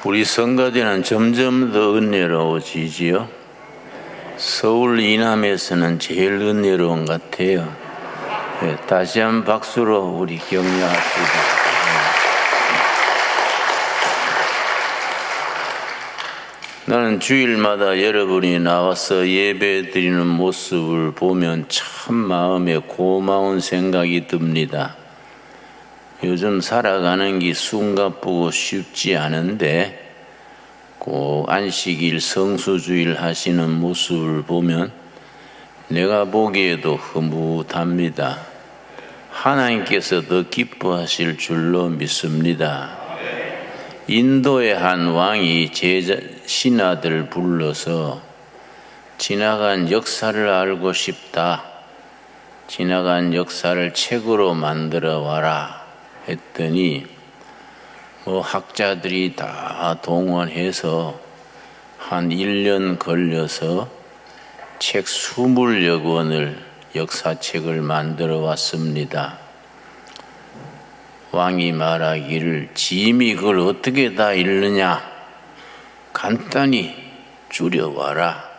우리 성가대는 점점 더 은혜로워지지요. 서울 이남에서는 제일 은혜로운 것 같아요. 네, 다시 한번 박수로 우리 격려합시다. 나는 주일마다 여러분이 나와서 예배 드리는 모습을 보면 참 마음에 고마운 생각이 듭니다. 요즘 살아가는 게 숨가쁘고 쉽지 않은데 꼭 안식일 성수주일 하시는 모습을 보면 내가 보기에도 흐뭇합니다. 하나님께서 더 기뻐하실 줄로 믿습니다. 인도의 한 왕이 신하들 불러서 지나간 역사를 알고 싶다. 지나간 역사를 책으로 만들어 와라 했더니 학자들이 다 동원해서 한 1년 걸려서 책 20여 권을 역사책을 만들어 왔습니다. 왕이 말하기를 짐이 그걸 어떻게 다 읽느냐? 간단히 줄여와라.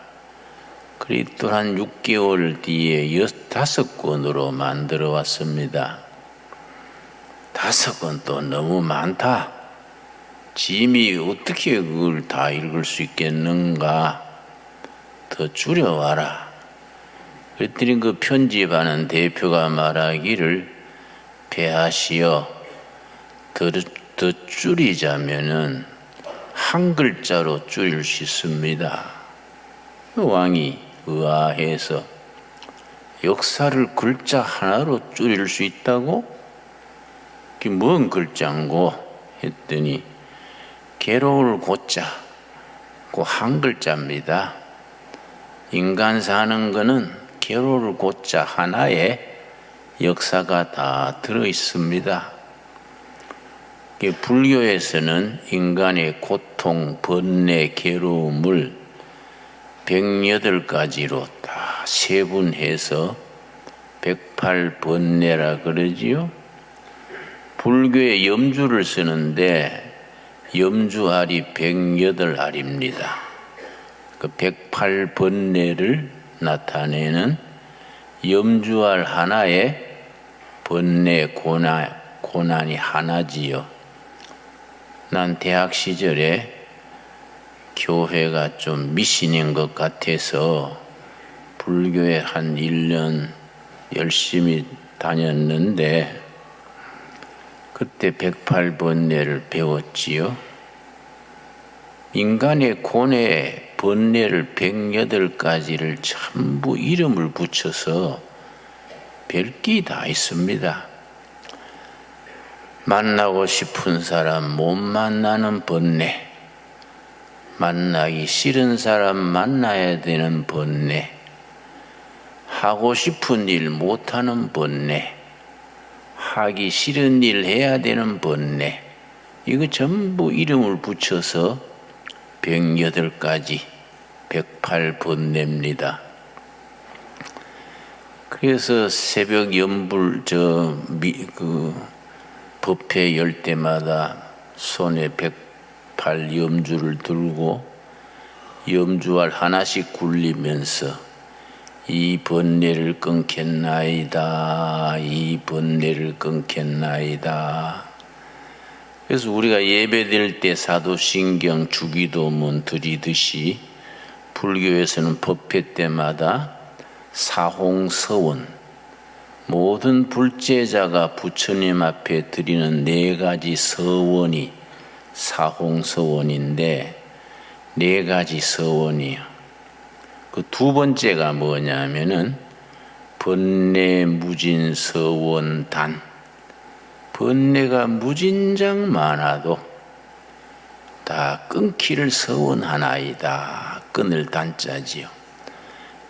그리 또 한 6개월 뒤에 15권으로 만들어 왔습니다. 5권도 너무 많다. 짐이 어떻게 그걸 다 읽을 수 있겠는가? 더 줄여와라. 그랬더니 그 편집하는 대표가 말하기를 배하시어 더 줄이자면은 한 글자로 줄일 수 있습니다. 왕이 의아해서 역사를 글자 하나로 줄일 수 있다고? 그게 뭔 글자인고? 했더니 괴로울 고자, 그 한 글자입니다. 인간 사는 거는 괴로울 고자 하나에 역사가 다 들어 있습니다. 불교에서는 인간의 고통, 번뇌, 괴로움을 108가지로 다 세분해서 108번뇌라 그러지요. 불교에 염주를 쓰는데 염주알이 108알입니다. 그 108번뇌를 나타내는 염주알 하나에 번뇌 고난이 하나지요. 난 대학 시절에 교회가 좀 미신인 것 같아서 불교에 한 1년 열심히 다녔는데 그때 108번뇌를 배웠지요. 인간의 고뇌, 번뇌를 108가지를 전부 이름을 붙여서 별게 다 있습니다. 만나고 싶은 사람 못 만나는 번뇌, 만나기 싫은 사람 만나야 되는 번뇌, 하고 싶은 일 못하는 번뇌, 하기 싫은 일 해야 되는 번뇌, 이거 전부 이름을 붙여서 108가지 108번뇌입니다. 그래서 새벽 연불 법회 열 때마다 손에 108 염주를 들고 염주알 하나씩 굴리면서 이 번뇌를 끊겠나이다. 이 번뇌를 끊겠나이다. 그래서 우리가 예배드릴 때 사도신경 주기도문 드리듯이 불교에서는 법회 때마다 사홍서원, 모든 불제자가 부처님 앞에 드리는 4가지 서원이 사홍서원인데 4가지 서원이요. 그 2번째가 뭐냐면은 번뇌무진서원단. 번뇌가 무진장 많아도 다 끊기를 서원하나이다. 끊을 단자지요.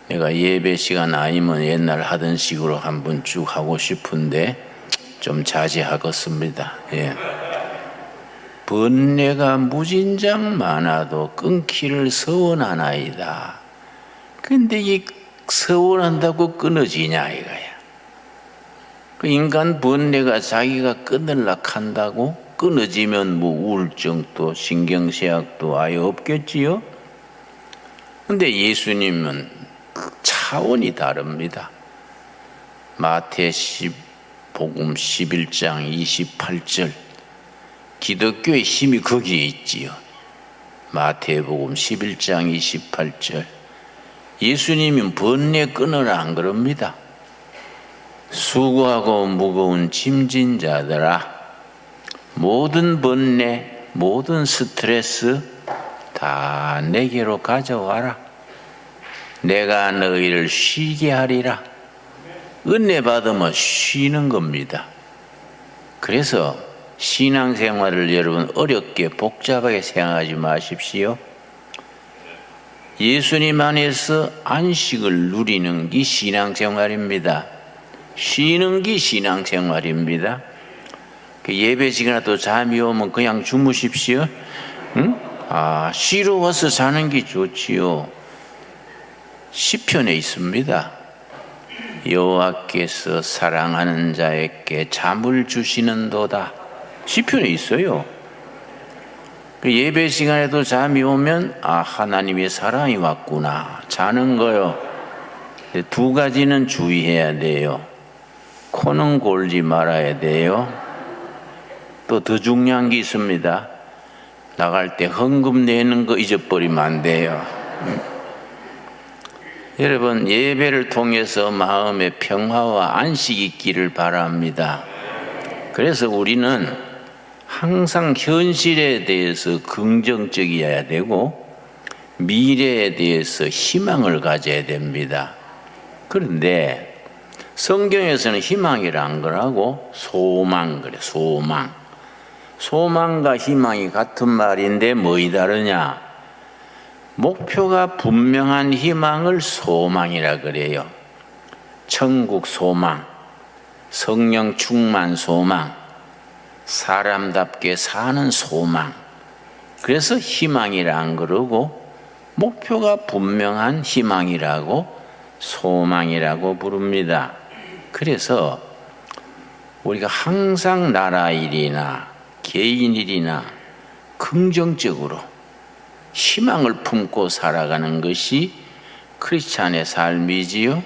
내가 예배 시간 아니면 옛날 하던 식으로 한번 쭉 하고 싶은데 좀 자제하겠습니다. 예. 번뇌가 무진장 많아도 끊기를 서원하나이다. 근데 이 서원한다고 끊어지냐 이거야. 그 인간 번뇌가 자기가 끊으려고 한다고 끊어지면 뭐 우울증도 신경쇠약도 아예 없겠지요. 근데 예수님은 차원이 다릅니다. 마태복음 11장 28절, 기독교의 힘이 거기에 있지요. 마태복음 11장 28절, 예수님은 번뇌 끊으라 안 그럽니다. 수고하고 무거운 짐진 자들아, 모든 번뇌, 모든 스트레스 다 내게로 가져와라. 내가 너희를 쉬게 하리라. 은혜 받으면 쉬는 겁니다. 그래서 신앙생활을 여러분 어렵게 복잡하게 생각하지 마십시오. 예수님 안에서 안식을 누리는 게 신앙생활입니다. 쉬는 게 신앙생활입니다. 예배 시간에도 잠이 오면 그냥 주무십시오. 응? 쉬러 와서 자는 게 좋지요. 시편에 있습니다. 여호와께서 사랑하는 자에게 잠을 주시는도다. 시편에 있어요. 예배 시간에도 잠이 오면 하나님의 사랑이 왔구나 자는 거요. 두 가지는 주의해야 돼요. 코는 골지 말아야 돼요. 또 더 중요한 게 있습니다. 나갈 때 헌금 내는 거 잊어버리면 안 돼요. 여러분, 예배를 통해서 마음의 평화와 안식이 있기를 바랍니다. 그래서 우리는 항상 현실에 대해서 긍정적이어야 되고 미래에 대해서 희망을 가져야 됩니다. 그런데 성경에서는 희망이란 거라고 소망 그래. 소망과 희망이 같은 말인데 뭐이 다르냐? 목표가 분명한 희망을 소망이라 그래요. 천국 소망, 성령 충만 소망, 사람답게 사는 소망. 그래서 희망이라 안 그러고 목표가 분명한 희망이라고 소망이라고 부릅니다. 그래서 우리가 항상 나라 일이나 개인 일이나 긍정적으로 희망을 품고 살아가는 것이 크리스찬의 삶이지요.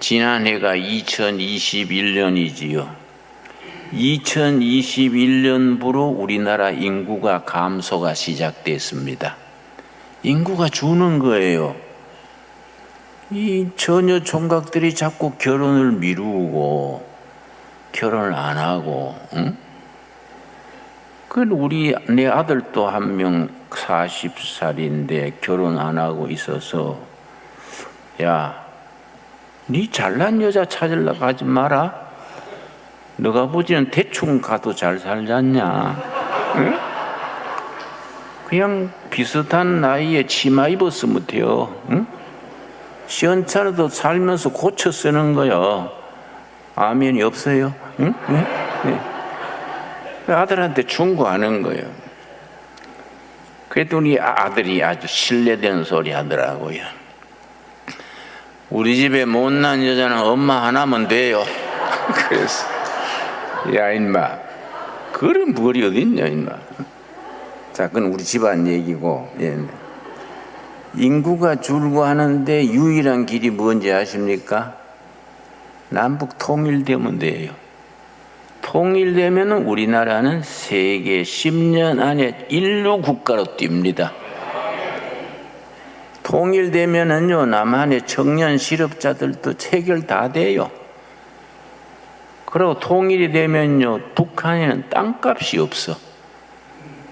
지난해가 2021년이지요. 2021년부로 우리나라 인구가 감소가 시작됐습니다. 인구가 주는 거예요. 이 처녀 총각들이 자꾸 결혼을 미루고 결혼을 안 하고, 응? 내 아들도 한 명 40살인데 결혼 안 하고 있어서, 야, 네 잘난 여자 찾으려고 하지 마라. 너가 보지는 대충 가도 잘 살잖냐. 응? 그냥 비슷한 나이에 치마 입었으면 돼요. 응? 시원찮아도 살면서 고쳐 쓰는 거요. 아멘이 없어요. 응? 응? 네. 아들한테 충고하는 거예요. 그랬더니 아들이 아주 신뢰되는 소리 하더라고요. 우리 집에 못난 여자는 엄마 하나면 돼요. 그래서 야 임마, 그런 벌이 어딨냐 임마. 자, 그건 우리 집안 얘기고. 예. 인구가 줄고 하는데 유일한 길이 뭔지 아십니까? 남북 통일되면 돼요. 통일되면 우리나라는 세계 10년 안에 인류 국가로 뜁니다. 통일되면은요, 남한의 청년 실업자들도 체결 다 돼요. 그리고 통일이 되면요, 북한에는 땅값이 없어.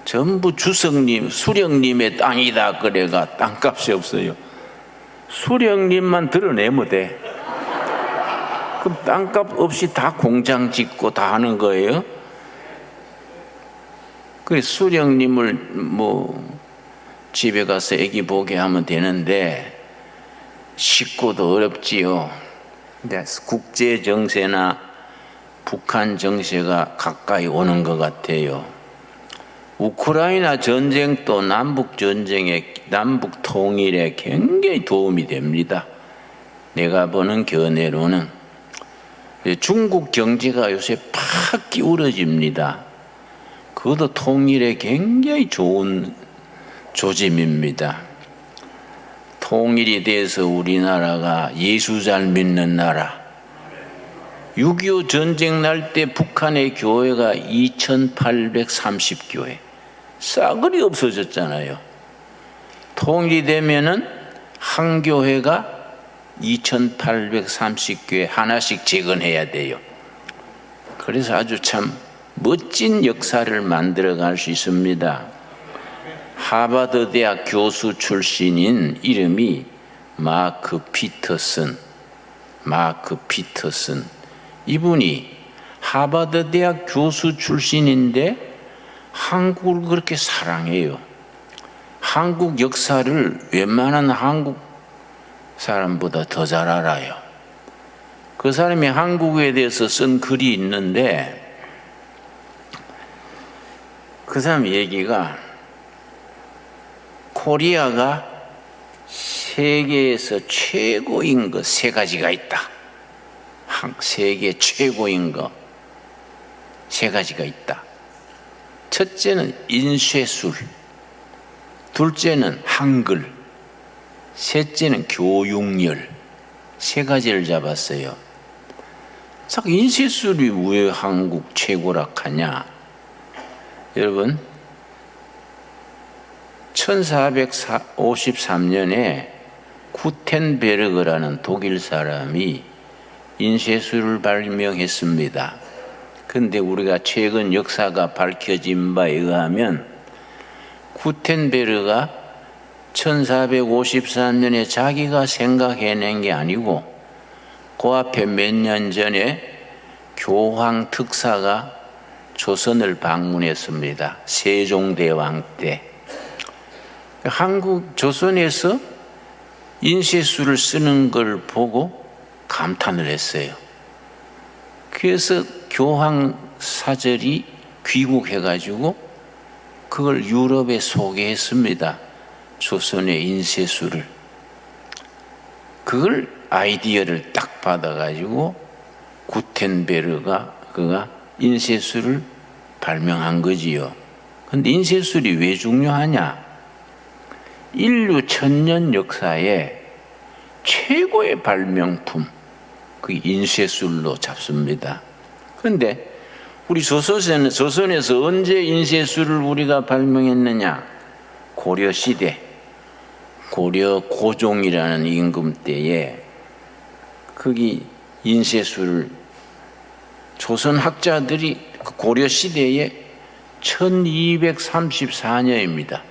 전부 주석님, 수령님의 땅이다 그래가 땅값이 없어요. 수령님만 드러내면 돼. 그럼 땅값 없이 다 공장 짓고 다 하는 거예요. 그래서 수령님을 집에 가서 애기 보게 하면 되는데 식구도 어렵지요. 근데 국제 정세나 북한 정세가 가까이 오는 것 같아요. 우크라이나 전쟁도 남북 전쟁에, 남북 통일에 굉장히 도움이 됩니다. 내가 보는 견해로는 중국 경제가 요새 팍 기울어집니다. 그것도 통일에 굉장히 좋은 조짐입니다. 통일이 돼서 우리나라가 예수 잘 믿는 나라. 6.25 전쟁 날 때 북한의 교회가 2830교회. 싸그리 없어졌잖아요. 통일이 되면은 한 교회가 2830교회 하나씩 재건해야 돼요. 그래서 아주 참 멋진 역사를 만들어 갈 수 있습니다. 하버드 대학 교수 출신인 이름이 마크 피터슨. 이분이 하버드 대학 교수 출신인데 한국을 그렇게 사랑해요. 한국 역사를 웬만한 한국 사람보다 더 잘 알아요. 그 사람이 한국에 대해서 쓴 글이 있는데 그 사람 얘기가 코리아가 세계에서 최고인 것 세 가지가 있다. 세계 최고인 것 세 가지가 있다. 첫째는 인쇄술, 둘째는 한글, 셋째는 교육열. 세 가지를 잡았어요. 자, 인쇄술이 왜 한국 최고라 하냐? 여러분, 1453년에 구텐베르그라는 독일 사람이 인쇄술을 발명했습니다. 그런데 우리가 최근 역사가 밝혀진 바에 의하면 구텐베르가 1453년에 자기가 생각해낸 게 아니고 그 앞에 몇 년 전에 교황 특사가 조선을 방문했습니다. 세종대왕 때. 한국 조선에서 인쇄술을 쓰는 걸 보고 감탄을 했어요. 그래서 교황 사절이 귀국해가지고 그걸 유럽에 소개했습니다. 조선의 인쇄술을. 그걸 아이디어를 딱 받아가지고 구텐베르가 그가 인쇄술을 발명한 거지요. 근데 인쇄술이 왜 중요하냐? 인류 천년 역사에 최고의 발명품, 그 인쇄술로 잡습니다. 그런데 우리 조선에서 언제 인쇄술을 우리가 발명했느냐? 고려시대, 고려 고종이라는 임금 때에 거기 인쇄술을 조선 학자들이 고려시대에 1234년입니다.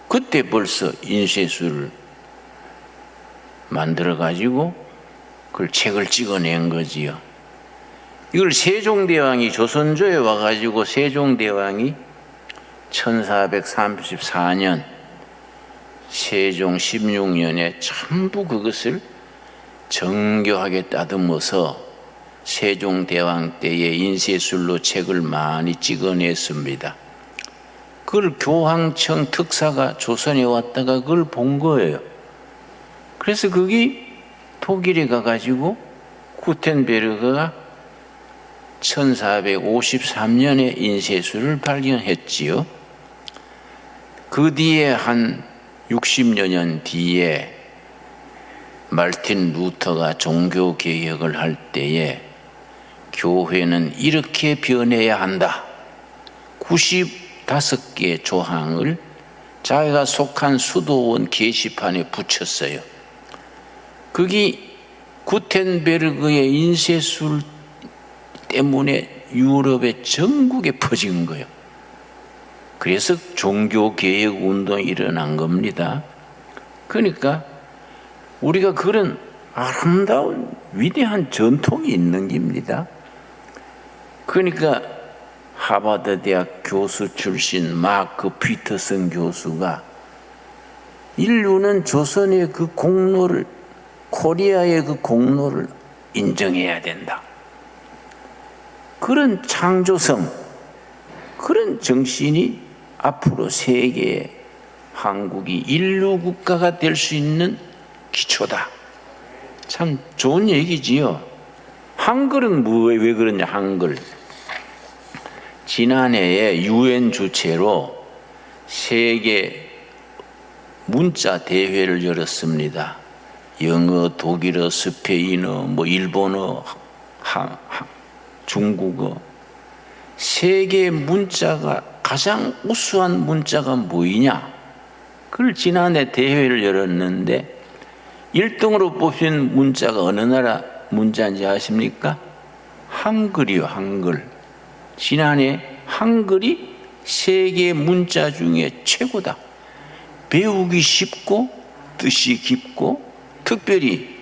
그때 벌써 인쇄술을 만들어가지고 그걸 책을 찍어낸 거지요. 이걸 세종대왕이 조선조에 와가지고 세종대왕이 1434년 세종 16년에 전부 그것을 정교하게 따듬어서 세종대왕 때의 인쇄술로 책을 많이 찍어냈습니다. 그걸 교황청 특사가 조선에 왔다가 그걸 본 거예요. 그래서 거기 독일에 가가지고 구텐베르그가 1453년에 인쇄술을 발견했지요. 그 뒤에 한 60여 년 뒤에 말틴 루터가 종교개혁을 할 때에 교회는 이렇게 변해야 한다. 95개의 조항을 자기가 속한 수도원 게시판에 붙였어요. 거기 구텐베르그의 인쇄술 때문에 유럽의 전국에 퍼진 거예요. 그래서 종교개혁 운동이 일어난 겁니다. 그러니까 우리가 그런 아름다운 위대한 전통이 있는 겁니다. 그러니까 하버드 대학 교수 출신 마크 피터슨 교수가 인류는 조선의 그 공로를, 코리아의 그 공로를 인정해야 된다. 그런 창조성, 그런 정신이 앞으로 세계의 한국이 인류 국가가 될 수 있는 기초다. 참 좋은 얘기지요. 한글은 왜 그러냐? 한글 지난해에 유엔 주최로 세계 문자 대회를 열었습니다. 영어, 독일어, 스페인어, 일본어, 중국어. 세계 문자가 가장 우수한 문자가 뭐이냐? 그걸 지난해 대회를 열었는데 1등으로 뽑힌 문자가 어느 나라 문자인지 아십니까? 한글이요, 한글. 지난해 한글이 세계 문자 중에 최고다. 배우기 쉽고 뜻이 깊고, 특별히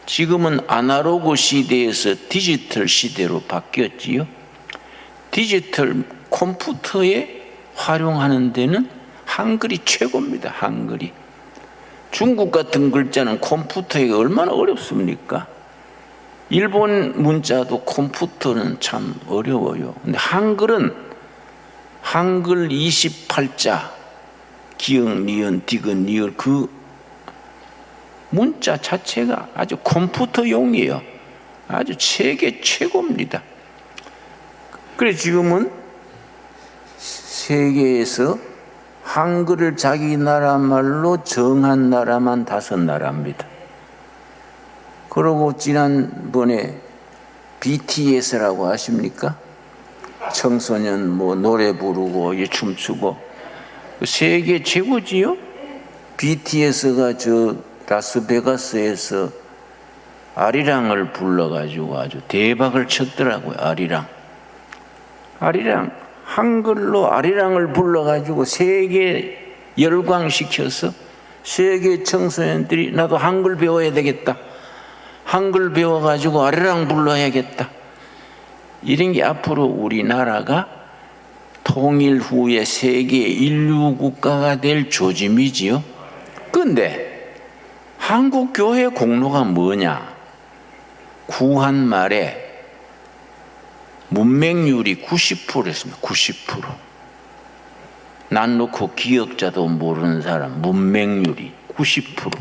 지금은 아날로그 시대에서 디지털 시대로 바뀌었지요. 디지털 컴퓨터에 활용하는 데는 한글이 최고입니다. 한글이. 중국 같은 글자는 컴퓨터에 얼마나 어렵습니까? 일본 문자도 컴퓨터는 참 어려워요. 근데 한글은 한글 28자 기역, 니은, 디귿, 리을 그 문자 자체가 아주 컴퓨터용이에요. 아주 세계 최고입니다. 그래서 지금은 세계에서 한글을 자기 나라 말로 정한 나라만 5나라입니다. 그리고 지난번에 BTS라고 아십니까? 청소년 노래 부르고 춤추고 세계 최고지요? BTS가 라스베가스에서 아리랑을 불러가지고 아주 대박을 쳤더라고요. 아리랑 한글로 아리랑을 불러가지고 세계 열광시켜서 세계 청소년들이 나도 한글 배워야 되겠다. 한글 배워가지고 아리랑 불러야겠다. 이런 게 앞으로 우리나라가 통일 후에 세계 인류 국가가 될 조짐이지요. 그런데 한국 교회 공로가 뭐냐? 구한 말에 문맹률이 90%였습니다. 90%. 난 놓고 기억자도 모르는 사람 문맹률이 90%.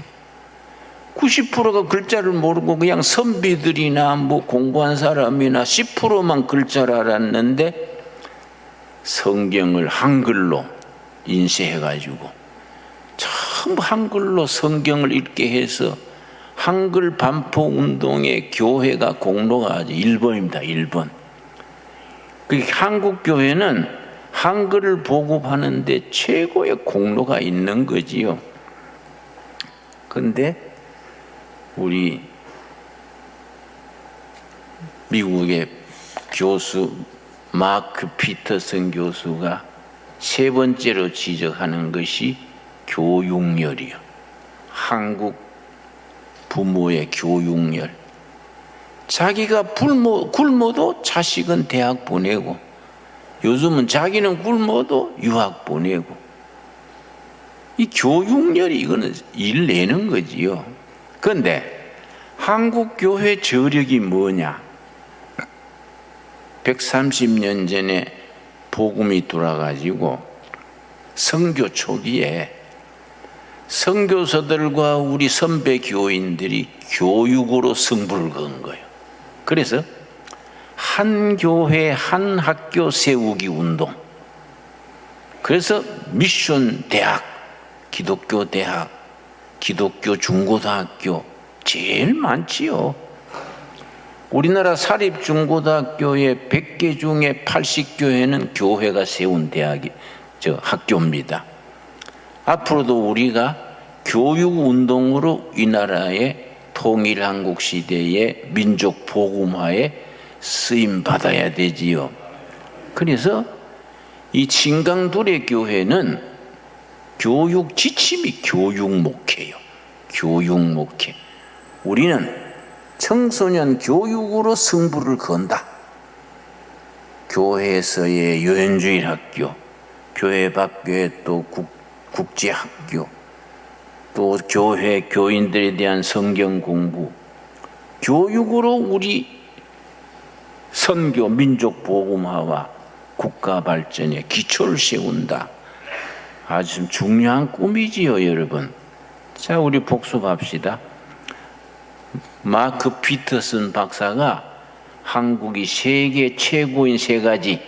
90%가 글자를 모르고 그냥 선비들이나 공부한 사람이나 10%만 글자를 알았는데 성경을 한글로 인쇄해가지고 전부 한글로 성경을 읽게 해서 한글 반포 운동의 교회가 공로가 아주 1번입니다. 1번. 한국 교회는 한글을 보급하는데 최고의 공로가 있는 거지요. 그런데 우리 미국의 교수 마크 피터슨 교수가 3번째로 지적하는 것이 교육열이요. 한국 부모의 교육열. 자기가 굶어도 자식은 대학 보내고, 요즘은 자기는 굶어도 유학 보내고, 이 교육열이 이거는 일 내는 거지요. 그런데 한국 교회 저력이 뭐냐? 130년 전에 복음이 돌아가지고 선교 초기에 선교사들과 우리 선배 교인들이 교육으로 승부를 건 거예요. 그래서 한 교회 한 학교 세우기 운동. 그래서 미션 대학, 기독교 대학, 기독교 중고등학교 제일 많지요. 우리나라 사립중고등학교의 100개 중에 80교회는 교회가 세운 학교입니다. 앞으로도 우리가 교육운동으로 이 나라의 통일한국 시대의 민족 복음화에 쓰임 받아야 되지요. 그래서 이 진강둘의 교회는 교육 지침이 교육 목회요. 교육 목회. 우리는 청소년 교육으로 승부를 건다. 교회에서의 요연주일 학교, 교회 밖에 또 국제학교, 또 교회 교인들에 대한 성경 공부, 교육으로 우리 선교 민족 복음화와 국가 발전의 기초를 세운다. 아주 중요한 꿈이지요, 여러분. 자, 우리 복습합시다. 마크 피터슨 박사가 한국이 세계 최고인 3가지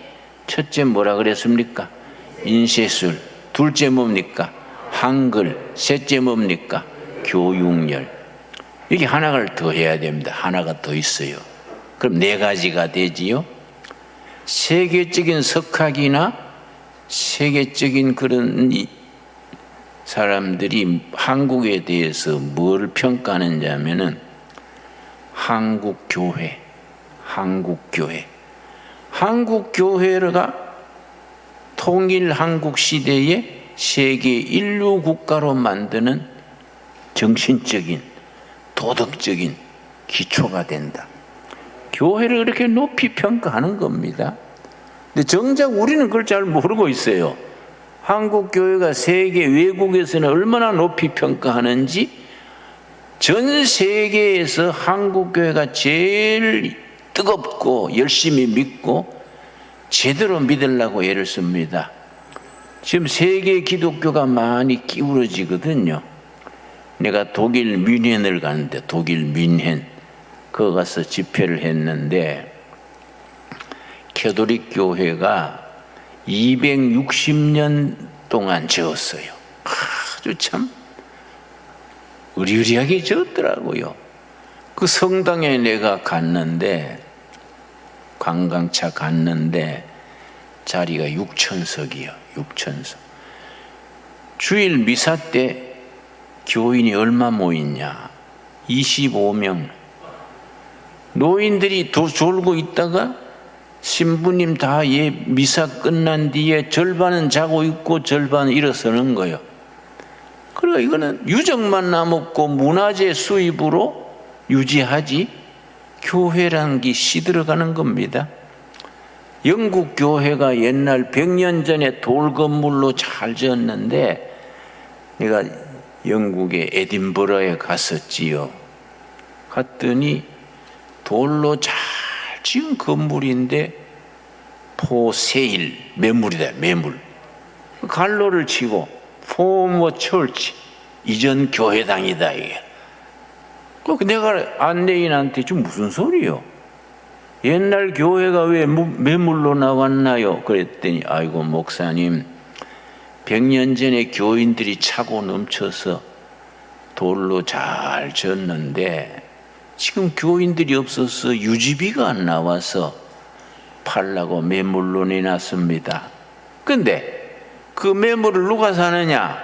첫째 뭐라 그랬습니까? 인쇄술. 둘째 뭡니까? 한글. 셋째 뭡니까? 교육열. 이게 하나를 더 해야 됩니다. 하나가 더 있어요. 그럼 네 가지가 되지요. 세계적인 석학이나 세계적인 그런 사람들이 한국에 대해서 뭘 평가하는지 하면은 한국교회. 한국교회가 통일 한국 시대에 세계 인류 국가로 만드는 정신적인 도덕적인 기초가 된다. 교회를 그렇게 높이 평가하는 겁니다. 근데 정작 우리는 그걸 잘 모르고 있어요. 한국 교회가 세계 외국에서는 얼마나 높이 평가하는지, 전 세계에서 한국 교회가 제일 뜨겁고 열심히 믿고 제대로 믿으려고 애를 씁니다. 지금 세계 기독교가 많이 기울어지거든요. 내가 독일 뮌헨을 가는데, 독일 뮌헨 거기 가서 집회를 했는데, 캐톨릭 교회가 260년 동안 지었어요. 아주 참 의리의리하게 지었더라고요. 그 성당에 내가 갔는데, 관광차 갔는데 자리가 6,000석이요. 6,000석. 주일 미사 때 교인이 얼마 모이냐? 25명. 노인들이 졸고 있다가 신부님 다 미사 끝난 뒤에 절반은 자고 있고 절반은 일어서는 거예요. 그러니까 이거는 유적만 남았고 문화재 수입으로 유지하지 교회라는 게 시들어가는 겁니다. 영국 교회가 옛날 100년 전에 돌 건물로 잘 지었는데, 내가 영국의 에딘버러에 갔었지요. 갔더니 돌로 잘 지은 건물인데 포세일, 매물이다, 매물. 갈로를 치고 포머 철치, 이전 교회당이다 이게. 내가 안내인한테 좀 무슨 소리요? 옛날 교회가 왜 매물로 나왔나요? 그랬더니 아이고 목사님, 100년 전에 교인들이 차고 넘쳐서 돌로 잘 졌는데 지금 교인들이 없어서 유지비가 안 나와서 팔라고 매물로 내놨습니다. 근데 그 매물을 누가 사느냐?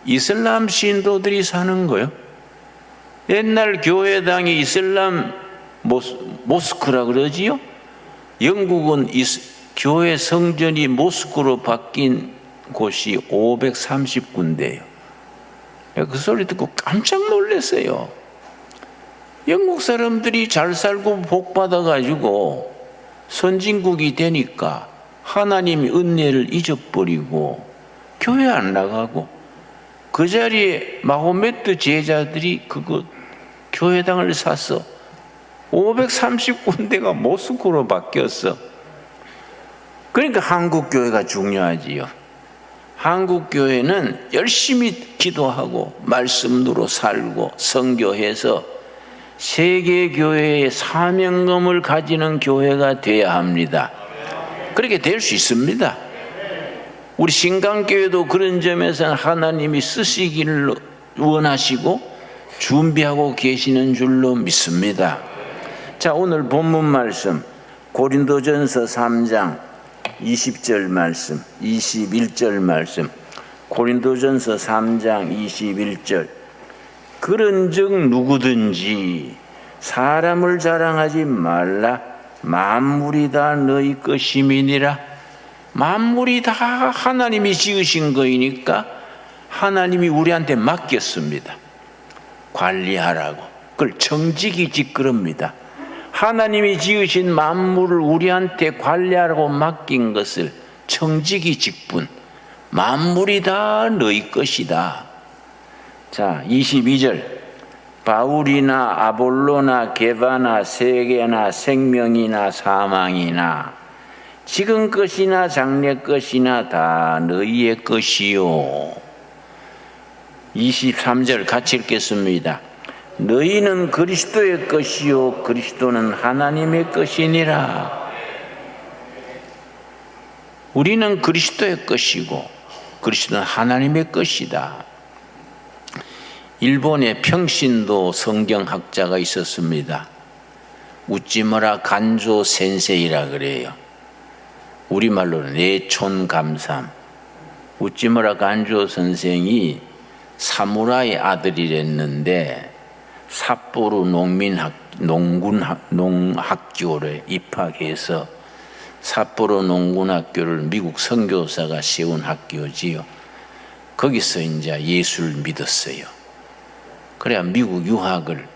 이슬람 신도들이 사는 거예요. 옛날 교회당이 이슬람 모스크라 그러지요. 영국은 교회 성전이 모스크로 바뀐 곳이 530군데예요. 그 소리 듣고 깜짝 놀랐어요. 영국 사람들이 잘 살고 복 받아가지고 선진국이 되니까 하나님의 은혜를 잊어버리고 교회 안 나가고, 그 자리에 마호메트 제자들이 그거 교회당을 사서 530군데가 모스크로 바뀌었어. 그러니까 한국 교회가 중요하지요. 한국 교회는 열심히 기도하고 말씀으로 살고 선교해서 세계 교회의 사명감을 가지는 교회가 되어야 합니다. 그렇게 될 수 있습니다. 우리 신강교회도 그런 점에서는 하나님이 쓰시기를 원하시고 준비하고 계시는 줄로 믿습니다. 자, 오늘 본문 말씀 고린도전서 3장 20절 말씀, 21절 말씀. 고린도전서 3장 21절. 그런즉 누구든지 사람을 자랑하지 말라. 만물이 다 너희 것임이니라. 만물이 다 하나님이 지으신 거이니까 하나님이 우리한테 맡겼습니다. 관리하라고. 그걸 정직이지 그럽니다. 하나님이 지으신 만물을 우리한테 관리하라고 맡긴 것을 청지기 직분, 만물이 다 너희 것이다. 자, 22절. 바울이나 아볼로나 게바나 세계나 생명이나 사망이나 지금 것이나 장래 것이나 다 너희의 것이요. 23절 같이 읽겠습니다. 너희는 그리스도의 것이요 그리스도는 하나님의 것이니라. 우리는 그리스도의 것이고 그리스도는 하나님의 것이다. 일본의 평신도 성경학자가 있었습니다. 우찌무라 간조 센세이라 그래요. 우리말로는 내촌감삼. 우찌무라 간조 선생이 사무라이 아들이랬는데 삿포로 농학교에 입학해서 삿포로 농군학교를 미국 선교사가 세운 학교지요. 거기서 이제 예수를 믿었어요. 그래야 미국 유학을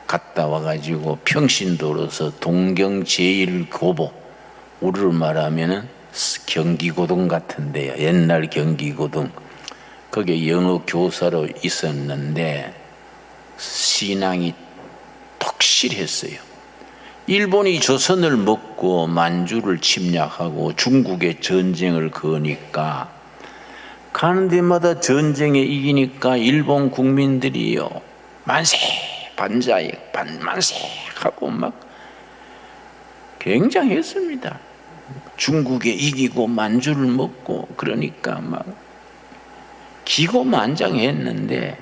갔다 와가지고 평신도로서 동경 제1고보, 우리로 말하면은 경기고등 같은데요. 옛날 경기고등. 거기에 영어 교사로 있었는데 신앙이 독실했어요. 일본이 조선을 먹고 만주를 침략하고 중국에 전쟁을 거니까 가는 데마다 전쟁에 이기니까 일본 국민들이요 만세 반자에 만세 하고 막 굉장했습니다. 중국에 이기고 만주를 먹고 그러니까 막 기고만장했는데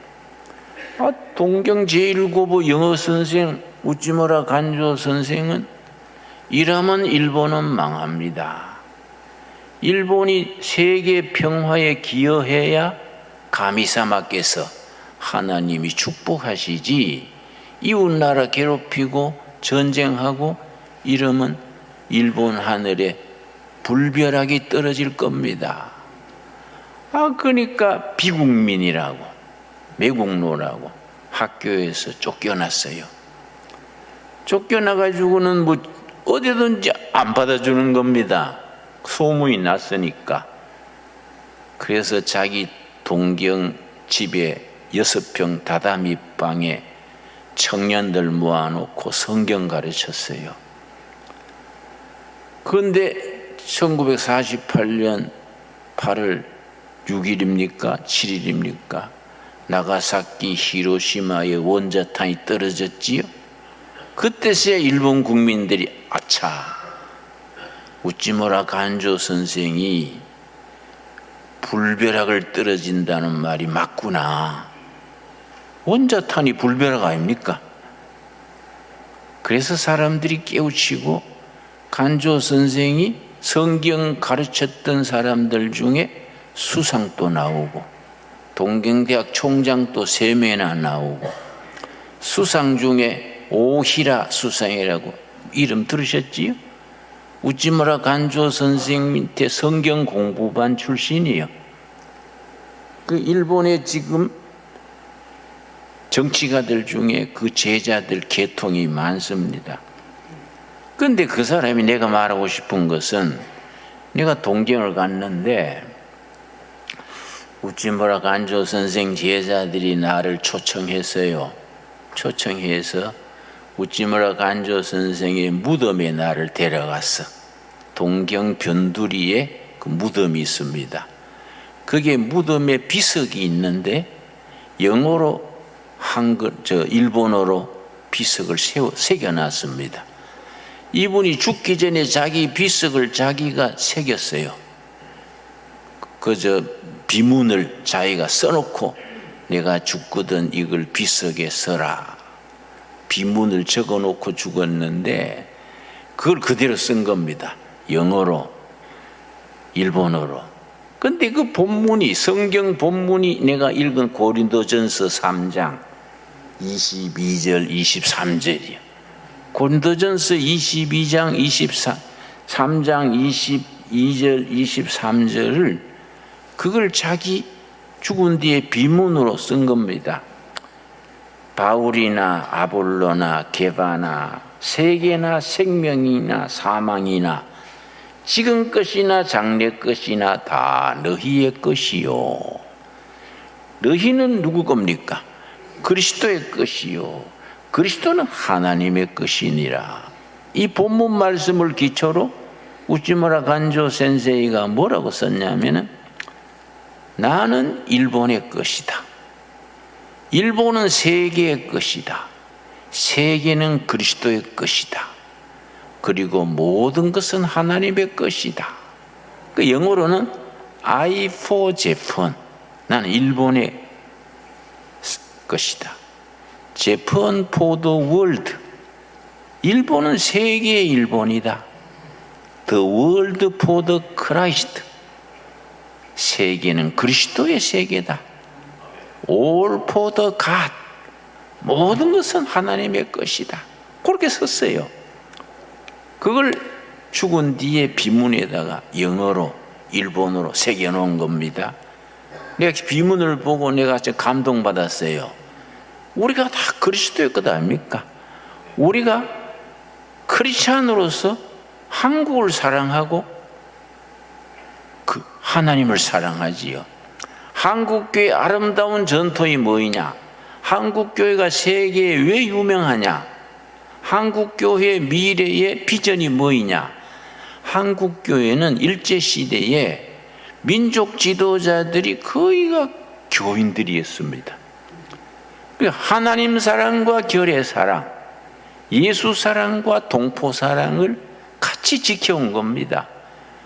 동경 제1고보 영어 선생 우찌무라 간조 선생은 이러면 일본은 망합니다. 일본이 세계 평화에 기여해야 가미사마께서 하나님이 축복하시지 이웃나라 괴롭히고 전쟁하고 이러면 일본 하늘에 불벼락이 떨어질 겁니다. 그러니까 비국민이라고 매국노라고 학교에서 쫓겨났어요. 쫓겨나가지고는 뭐 어디든지 안 받아주는 겁니다. 소문이 났으니까. 그래서 자기 동경 집에 6평 다다미 방에 청년들 모아놓고 성경 가르쳤어요. 그런데 1948년 8월 6일입니까? 7일입니까? 나가사키 히로시마에 원자탄이 떨어졌지요. 그때서야 일본 국민들이 아차, 우찌무라 간조 선생이 불벼락을 떨어진다는 말이 맞구나. 원자탄이 불벼락 아닙니까? 그래서 사람들이 깨우치고 간조 선생이 성경 가르쳤던 사람들 중에 수상도 나오고 동경대학 총장도 3명이나 나오고 수상 중에 오히라 수상이라고 이름 들으셨지요? 우찌무라 간조 선생 밑에 성경 공부반 출신이요. 그 일본의 지금 정치가들 중에 그 제자들 계통이 많습니다. 그런데 그 사람이 내가 말하고 싶은 것은 내가 동경을 갔는데 우찌무라 간조 선생 제자들이 나를 초청했어요. 초청해서 우찌무라 간조 선생의 무덤에 나를 데려갔어. 동경 변두리에 그 무덤이 있습니다. 그게 무덤에 비석이 있는데 영어로 일본어로 비석을 새겨놨습니다. 이분이 죽기 전에 자기 비석을 자기가 새겼어요. 비문을 자기가 써놓고 내가 죽거든 이걸 비석에 써라. 비문을 적어놓고 죽었는데 그걸 그대로 쓴 겁니다. 영어로, 일본어로. 근데 그 본문이, 성경 본문이 내가 읽은 고린도전서 3장 22절, 23절이요. 고린도전서 22장 3장 22절, 23절을 그걸 자기 죽은 뒤에 비문으로 쓴 겁니다. 바울이나 아볼로나 게바나 세계나 생명이나 사망이나 지금 것이나 장래 것이나 다 너희의 것이요. 너희는 누구 겁니까? 그리스도의 것이요. 그리스도는 하나님의 것이니라. 이 본문 말씀을 기초로 우찌무라 간조 센세이가 뭐라고 썼냐면은 나는 일본의 것이다. 일본은 세계의 것이다. 세계는 그리스도의 것이다. 그리고 모든 것은 하나님의 것이다. 그 영어로는 I for Japan. 나는 일본의 것이다. Japan for the world. 일본은 세계의 일본이다. The world for the Christ. 세계는 그리스도의 세계다. All for the God. 모든 것은 하나님의 것이다. 그렇게 썼어요. 그걸 죽은 뒤에 비문에다가 영어로 일본어로 새겨놓은 겁니다. 내가 비문을 보고 내가 감동받았어요. 우리가 다 그리스도의 것 아닙니까? 우리가 크리스찬으로서 한국을 사랑하고 그 하나님을 사랑하지요. 한국교회의 아름다운 전통이 뭐이냐? 한국교회가 세계에 왜 유명하냐? 한국교회의 미래의 비전이 뭐이냐? 한국교회는 일제시대에 민족 지도자들이 거의가 교인들이었습니다. 하나님 사랑과 결의 사랑, 예수 사랑과 동포 사랑을 같이 지켜온 겁니다.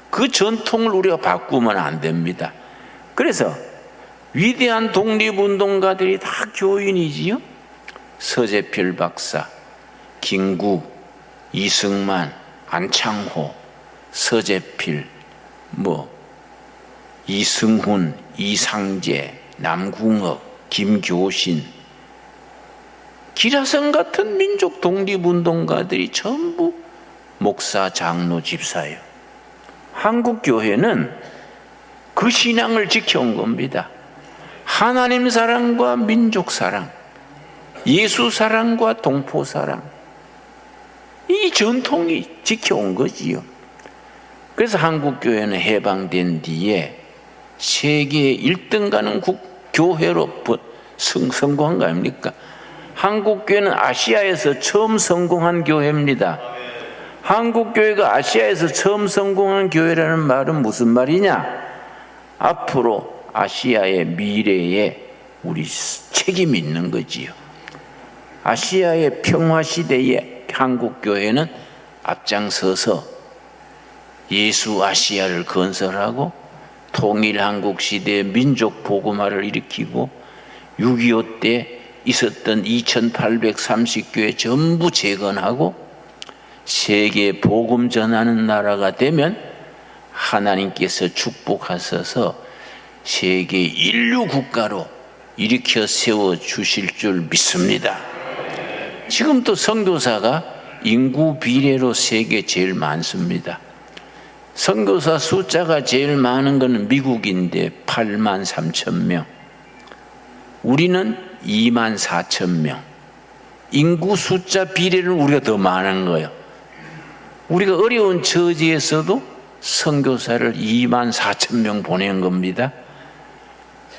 그 전통을 우리가 바꾸면 안 됩니다. 그래서 위대한 독립운동가들이 다 교인이지요. 서재필 박사, 김구, 이승만, 안창호, 서재필, 이승훈, 이상재, 남궁옥, 김교신, 기라성 같은 민족 독립운동가들이 전부 목사, 장로, 집사예요. 한국교회는 그 신앙을 지켜온 겁니다. 하나님 사랑과 민족 사랑, 예수 사랑과 동포 사랑, 이 전통이 지켜온 거지요. 그래서 한국교회는 해방된 뒤에 세계 1등 가는 교회로 성공한 거 아닙니까? 한국교회는 아시아에서 처음 성공한 교회입니다. 한국교회가 아시아에서 처음 성공한 교회라는 말은 무슨 말이냐? 앞으로 아시아의 미래에 우리 책임이 있는 거지요. 아시아의 평화시대에 한국교회는 앞장서서 예수 아시아를 건설하고 통일한국 시대의 민족 복음화를 일으키고 6.25 때 있었던 2830교회 전부 재건하고 세계 복음 전하는 나라가 되면 하나님께서 축복하셔서 세계 인류 국가로 일으켜 세워 주실 줄 믿습니다. 지금도 선교사가 인구 비례로 세계 제일 많습니다. 선교사 숫자가 제일 많은 것은 미국인데 8만 3천 명, 우리는 2만 4천 명. 인구 숫자 비례를 우리가 더 많은 거예요. 우리가 어려운 처지에서도 선교사를 2만 4천 명 보낸 겁니다.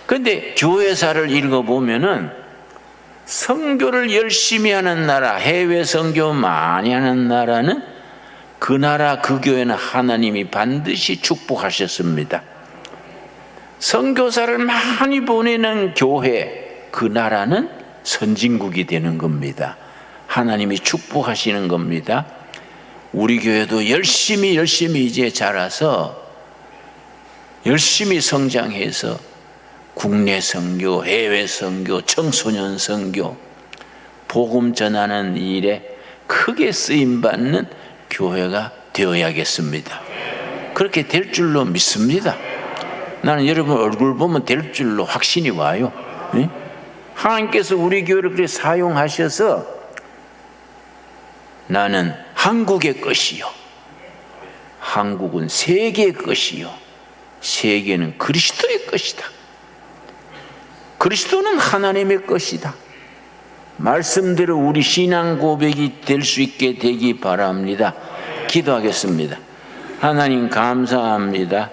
그런데 교회사를 읽어보면은 선교를 열심히 하는 나라, 해외 선교 많이 하는 나라는 그 나라 그 교회는 하나님이 반드시 축복하셨습니다. 선교사를 많이 보내는 교회, 그 나라는 선진국이 되는 겁니다. 하나님이 축복하시는 겁니다. 우리 교회도 열심히 이제 자라서 열심히 성장해서 국내 선교, 해외 선교, 청소년 선교, 복음 전하는 일에 크게 쓰임받는 교회가 되어야겠습니다. 그렇게 될 줄로 믿습니다. 나는 여러분 얼굴 보면 될 줄로 확신이 와요. 네? 하나님께서 우리 교회를 그렇게 사용하셔서 나는 한국의 것이요, 한국은 세계의 것이요, 세계는 그리스도의 것이다. 그리스도는 하나님의 것이다. 말씀대로 우리 신앙 고백이 될 수 있게 되기 바랍니다. 기도하겠습니다. 하나님 감사합니다.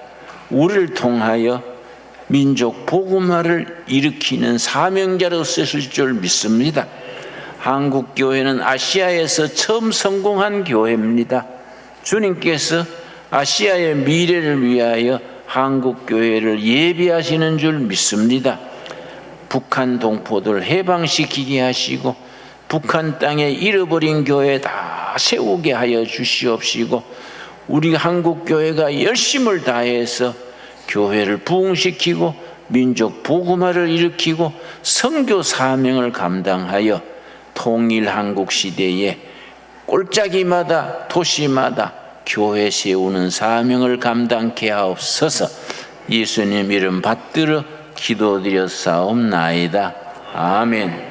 우리를 통하여 민족 복음화를 일으키는 사명자로 쓰실 줄 믿습니다. 한국교회는 아시아에서 처음 성공한 교회입니다. 주님께서 아시아의 미래를 위하여 한국교회를 예비하시는 줄 믿습니다. 북한 동포들 해방시키게 하시고 북한 땅에 잃어버린 교회 다 세우게 하여 주시옵시고 우리 한국교회가 열심을 다해서 교회를 부흥시키고 민족 복음화를 일으키고 선교 사명을 감당하여 통일 한국 시대에 골짜기마다 도시마다 교회 세우는 사명을 감당케 하옵소서. 예수님 이름 받들어 기도드렸사옵나이다. 아멘.